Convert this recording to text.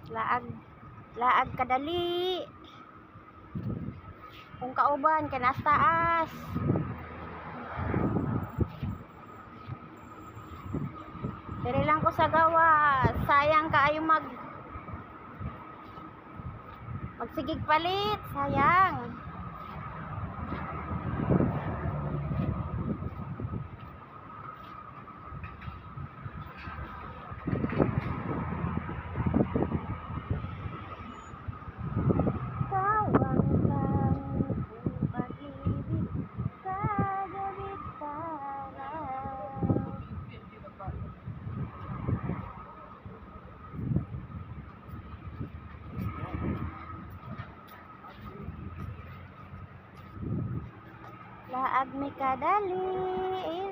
Laag laag kadali. Kung kauban kanas taas. Diri lang ko sa gawa. Sayang kaayo magsigig palit. Sayang. Laag mi kadali.